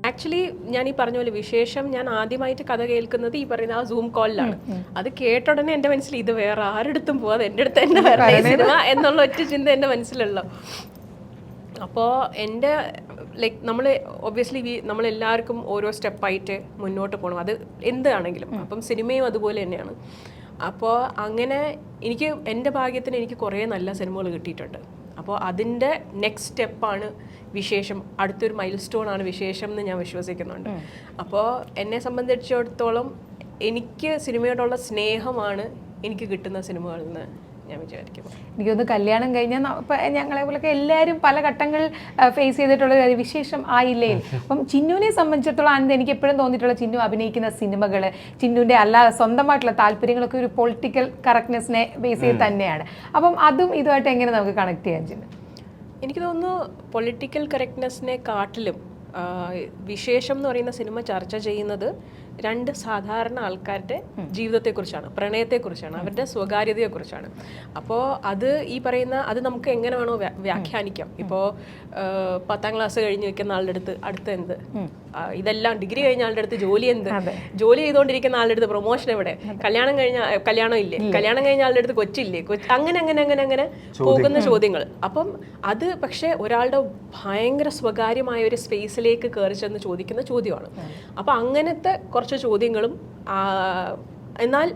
Actually ഞാൻ ഈ പറഞ്ഞ പോലെ വിശേഷം ഞാൻ ആദ്യമായിട്ട് കഥ കേൾക്കുന്നത് ഈ പറയുന്ന ആ സൂം കോളിലാണ്. അത് കേട്ട ഉടനെ എൻ്റെ മനസ്സിൽ ഇത് വേറെ ആരെടുത്തും പോവാതെ എൻ്റെ അടുത്ത് തന്നെ വരണേ സിനിമ എന്നുള്ള ഒറ്റ ചിന്ത എൻ്റെ മനസ്സിലുള്ള. അപ്പോൾ എൻ്റെ ലൈക്ക് നമ്മൾ ഒബ്വിയസ്ലി നമ്മളെല്ലാവർക്കും ഓരോ സ്റ്റെപ്പായിട്ട് മുന്നോട്ട് പോകണം, അത് എന്താണെങ്കിലും. അപ്പം സിനിമയും അതുപോലെ തന്നെയാണ്. അപ്പോൾ അങ്ങനെ എനിക്ക് എൻ്റെ ഭാഗ്യത്തിന് എനിക്ക് കുറേ നല്ല സിനിമകൾ കിട്ടിയിട്ടുണ്ട്. അപ്പോൾ അതിൻ്റെ നെക്സ്റ്റ് സ്റ്റെപ്പാണ് വിശേഷം, അടുത്തൊരു മൈൽ സ്റ്റോൺ ആണ് വിശേഷം എന്ന് ഞാൻ വിശ്വസിക്കുന്നുണ്ട്. അപ്പോൾ എന്നെ സംബന്ധിച്ചിടത്തോളം എനിക്ക് സിനിമയോടുള്ള സ്നേഹമാണ് എനിക്ക് കിട്ടുന്ന സിനിമകളിൽ നിന്ന് ഞാൻ വിചാരിക്കുന്നു. എനിക്കൊന്ന് കല്യാണം കഴിഞ്ഞാൽ ഞങ്ങളെ പോലൊക്കെ എല്ലാവരും പല ഘട്ടങ്ങൾ ഫേസ് ചെയ്തിട്ടുള്ള കാര്യം വിശേഷം ആയില്ലേ. അപ്പം ചിന്നുവിനെ സംബന്ധിച്ചിടത്തോളം ആനന്ദ് എനിക്ക് എപ്പോഴും തോന്നിയിട്ടുള്ള ചിന്നു അഭിനയിക്കുന്ന സിനിമകൾ, ചിന്നുവിൻ്റെ സ്വന്തമായിട്ടുള്ള താല്പര്യങ്ങളൊക്കെ ഒരു പൊളിറ്റിക്കൽ കറക്റ്റ്നെസ്സിനെ ബേസ് ചെയ്ത് തന്നെയാണ്. അപ്പം അതും ഇതുമായിട്ട് എങ്ങനെ നമുക്ക് കണക്ട് ചെയ്യാൻ ചിന്നു? എനിക്ക് തോന്നുന്നു പൊളിറ്റിക്കൽ കറക്റ്റ്നെസ്സിനെ കാട്ടിലും വിശേഷം എന്ന് പറയുന്ന സിനിമ ചർച്ച ചെയ്യുന്നത് രണ്ട് സാധാരണ ആൾക്കാരുടെ ജീവിതത്തെക്കുറിച്ചാണ്, പ്രണയത്തെക്കുറിച്ചാണ്, അവരുടെ സ്വകാര്യതയെക്കുറിച്ചാണ്. അപ്പോൾ അത് ഈ പറയുന്ന അത് നമുക്ക് എങ്ങനെ വേണോ വ്യാഖ്യാനിക്കാം. ഇപ്പോൾ 10ാം ക്ലാസ് കഴിഞ്ഞ് നിൽക്കുന്ന ആളുടെ അടുത്ത് അടുത്ത് എന്ത്, ഇതെല്ലാം ഡിഗ്രി കഴിഞ്ഞ ആളുടെ അടുത്ത് ജോലി എന്ത്, ജോലി ചെയ്തുകൊണ്ടിരിക്കുന്ന ആളുടെ അടുത്ത് പ്രൊമോഷൻ എവിടെ, കല്യാണം ഇല്ലേ, കല്യാണം കഴിഞ്ഞ ആളുടെ അടുത്ത് കൊച്ചില്ലേ, അങ്ങനെ അങ്ങനെ അങ്ങനെ അങ്ങനെ പോകുന്ന ചോദ്യങ്ങൾ. അപ്പം അത് പക്ഷേ ഒരാളുടെ ഭയങ്കര സ്വകാര്യമായ ഒരു സ്പേസിലേക്ക് കയറി ചെന്ന് ചോദിക്കുന്ന ചോദ്യമാണ്. അപ്പം അങ്ങനത്തെ കുറച്ച് ചോദ്യങ്ങളും, എന്നാൽ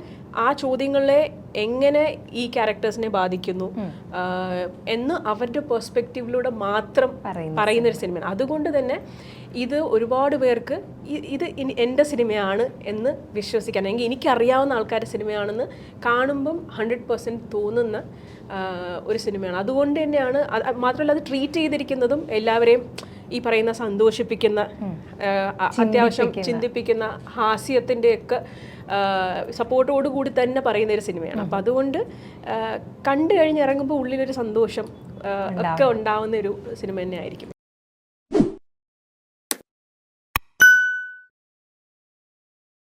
ആ ചോദ്യങ്ങളെ എങ്ങനെ ഈ ക്യാരക്ടേഴ്സിനെ ബാധിക്കുന്നു എന്ന് അവരുടെ പെർസ്പെക്റ്റീവിലൂടെ മാത്രം പറയുന്നൊരു സിനിമയാണ്. അതുകൊണ്ട് തന്നെ ഇത് ഒരുപാട് പേർക്ക് ഇത് എൻ്റെ സിനിമയാണ് എന്ന് വിശ്വസിക്കാൻ, അല്ലെങ്കിൽ എനിക്കറിയാവുന്ന ആൾക്കാരുടെ സിനിമയാണെന്ന് കാണുമ്പം 100% തോന്നുന്ന ഒരു സിനിമയാണ്. അതുകൊണ്ട് തന്നെയാണ്, മാത്രമല്ല അത് ട്രീറ്റ് ചെയ്തിരിക്കുന്നതും എല്ലാവരെയും ഈ പറയുന്ന സന്തോഷിപ്പിക്കുന്ന, അത്യാവശ്യം ചിന്തിപ്പിക്കുന്ന, ഹാസ്യത്തിൻ്റെയൊക്കെ സപ്പോർട്ടോടുകൂടി തന്നെ പറയുന്ന ഒരു സിനിമയാണ്. അപ്പം അതുകൊണ്ട് കണ്ടു കഴിഞ്ഞ് ഇറങ്ങുമ്പോൾ ഉള്ളിലൊരു സന്തോഷം ഒക്കെ ഉണ്ടാവുന്ന ഒരു സിനിമ തന്നെ ആയിരിക്കും.